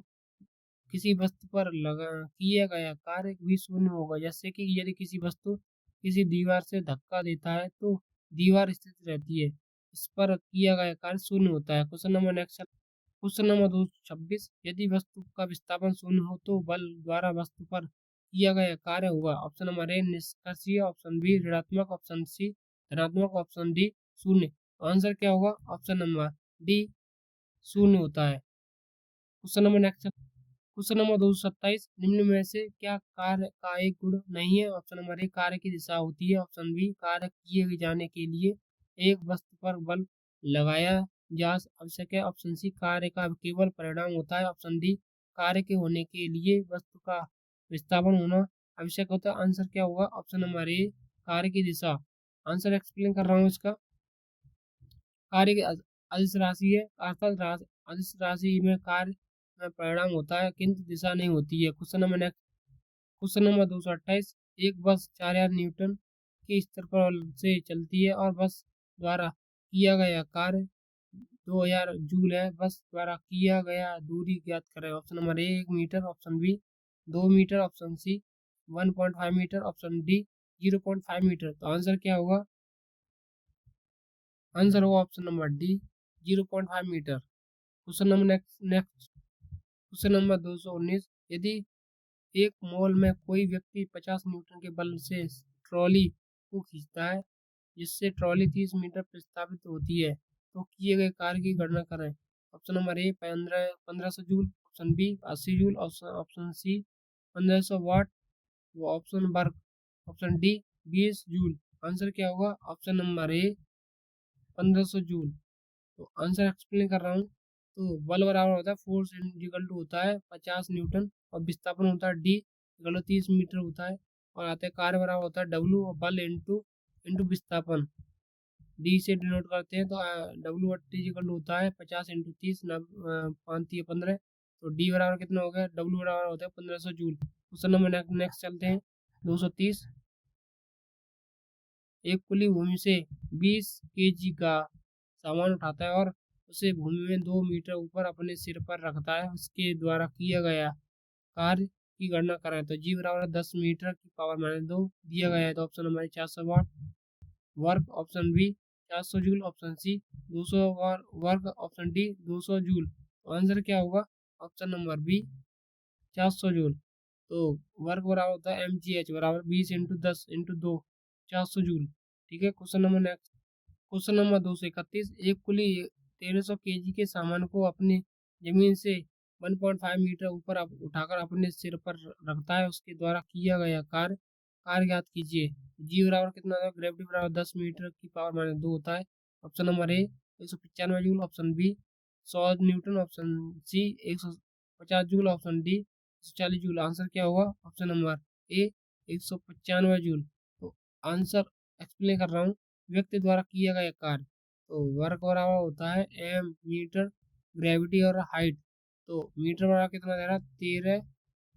किसी वस्तु पर किया गया कार्य भी शून्य होगा। जैसे कि यदि किसी वस्तु किसी दीवार से धक्का देता है तो दीवार स्थिर रहती है, इस पर किया गया कार्य शून्य होता है। Question number next. Question number 226, यदि वस्तु का विस्थापन शून्य हो तो बल द्वारा वस्तु पर किया गया कार्य होगा। ऑप्शन नंबर ए निष्क्रिय, ऑप्शन बी ऋणात्मक, ऑप्शन सी धनात्मक, ऑप्शन डी शून्य। आंसर क्या होगा? ऑप्शन नंबर डी शून्य होता है। Question number next. Question number 227, निम्न में से क्या कार्य का एक गुण नहीं है? ऑप्शन नंबर ए कार्य की दिशा होती है, ऑप्शन बी कार्य किए जाने के लिए एक वस्तु पर बल लगाया जा आवश्यक है, ऑप्शन सी कार्य का केवल परिणाम होता है, ऑप्शन डी कार्य के होने के लिए वस्तु का विस्थापन होना आवश्यक होता है। आंसर क्या होगा? ऑप्शन नंबर ए कार्य की दिशा। आंसर एक्सप्लेन कर रहा हूँ इसका। कार्य की अदिश राशि है, अर्थात अदिश राशि में कार्य में परिणाम होता है किंतु दिशा नहीं होती है। Question number next. Question number 228, एक बस 4000 न्यूटन के स्तर पर से चलती है और बस द्वारा किया गया कार्य 2000 जूल है। बस द्वारा किया गया दूरी ज्ञात करें। Option number A 1 metre, option B 2 metre, option C 1.5 metre, option D 0.5 metre. तो आंसर क्या होगा? आंसर होगा option number D 0.5 metre. Question number next. Question number 219, यदि एक मॉल में कोई व्यक्ति 50 न्यूटन के बल से ट्रॉली को खींचता है जिससे ट्रॉली 30 मीटर प्रस्तावित होती है तो किए गए कार्य की गणना करें। Option number A 1500 joule, option B 80 joule, option C 1500 watt, वो ऑप्शन वर्ग, ऑप्शन डी 20 जूल। आंसर क्या होगा? Option number A 1500 joule. तो आंसर एक्सप्लेन कर रहा हूँ। तो बल बराबर होता है फोर्स इक्वल टू होता है 50 न्यूटन और विस्थापन होता है डी इक्वल टू 30 मीटर होता है, और आते हैं कार्य बराबर होता है डब्ल्यू और बल इंटू इंटू विस्थापन, डी से डिनोट करते हैं। तो डब्ल्यू और टी इक्वल टू होता है 50 इंटू 30 5 15। तो डी बराबर कितना हो गया? डब्ल्यू बराबर होता है 1500 जूल। क्वेश्चन नंबर नेक्स्ट चलते हैं। 230, एक कुली भूमि से 20 केजी का सामान उठाता है और उसे भूमि में 2 मीटर ऊपर अपने सिर पर रखता है। उसके द्वारा किया गया कार्य की गणना करें। तो जी बराबर 10 मीटर की पावर -2 दिया गया है। तो option number 400 watt work, option B 400 joule, option C 200 work, option D 200 joule. तो आंसर क्या होगा? Option number B 400 joule. तो वर्क बराबर होता है mgh बराबर 20 इंटू 10 इंटू 2, 400 जूल। ठीक है। Question number next. Question number 231, एक कुली 1300 केजी के सामान को अपनी जमीन से 1.5 मीटर ऊपर उठाकर अपने सिर पर रखता है। उसके द्वारा किया गया कार्य कार्य ज्ञात कीजिए। जी बराबर कितना होता है? ग्रेविटी बराबर 10 मीटर की पावर -2 होता है। Option number A 195 joule, option B 100 newton, option C 150 joule, option D 140 joule. Answer क्या होगा? Option number A 195 joule. तो आंसर एक्सप्लेन कर रहा हूँ। व्यक्ति द्वारा किया गया कार्य, तो वर्क बराबर होता है एम मीटर, ग्रेविटी और हाइट। तो मीटर बराबर कितना दे रहा है? 13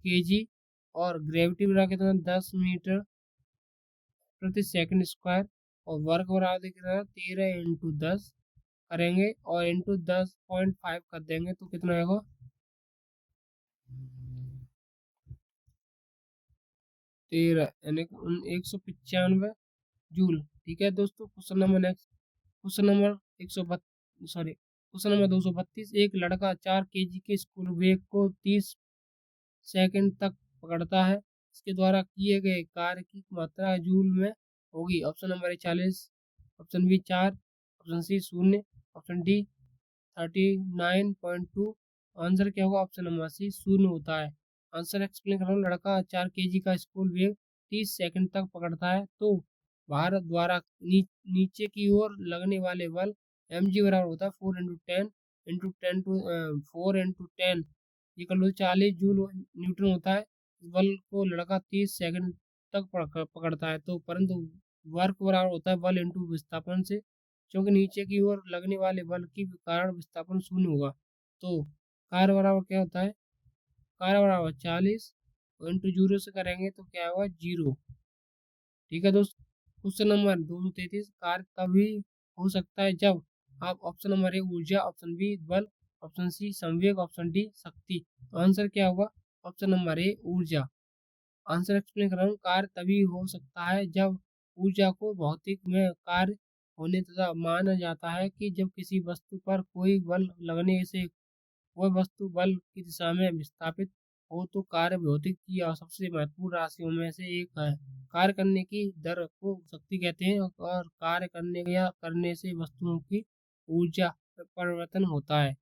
केजी, और ग्रेविटी बराबर कितना? 10 मीटर प्रति सेकंड स्क्वायर, और वर्क बराबर दिख रहा है 13 इंटू 10 करेंगे और इंटू 10.5 कर देंगे तो कितना आएगा 13 यानी 195 जूल। ठीक है दोस्तों, question number next, question number 232। एक लड़का 4 केजी के स्कूल बैग को 30 सेकंड तक पकड़ता है, इसके द्वारा किए गए कार्य की मात्रा जूल में होगी। Option number A 40, option B 4, option C 0, option D 39.2। Answer क्या होगा? ऑप्शन नंबर सी 0 होता है। आंसर एक्सप्लेन कर रहा हूँ। लड़का 4 केजी का स्कूल बैग 30 सेकंड तक पकड़ता है तो भारत द्वारा नीचे की ओर लगने वाले बल mg बराबर होता है 4 इंटू 40 जूल न्यूटन होता है। इस बल को लड़का 30 सेकंड तक पकड़ता है तो परंतु वर्क बराबर होता है बल इंटू विस्थापन से, क्योंकि नीचे की ओर लगने वाले बल के कारण विस्थापन 0 होगा। तो कार्य बराबर क्या होता है? कार्य बराबर 40 इंटू 0 से करेंगे तो क्या होगा 0। ठीक है दोस्तों, क्वेश्चन नंबर 233। कार्य तभी हो सकता है जब आप ऑप्शन नंबर ए ऊर्जा, ऑप्शन बी बल, ऑप्शन सी संवेग, ऑप्शन डी शक्ति। तो आंसर क्या होगा? ऑप्शन नंबर ए ऊर्जा। आंसर एक्सप्लेन कर रहा हूँ। कार्य तभी हो सकता है जब ऊर्जा को भौतिक में कार्य होने तथा माना जाता है कि जब किसी वस्तु पर कोई बल लगने से वह वस्तु बल की दिशा में विस्थापित हो तो कार्य भौतिक की सबसे महत्वपूर्ण राशियों में से एक है। कार्य करने की दर को शक्ति कहते हैं और कार्य करने या करने से वस्तुओं की ऊर्जा परिवर्तन होता है।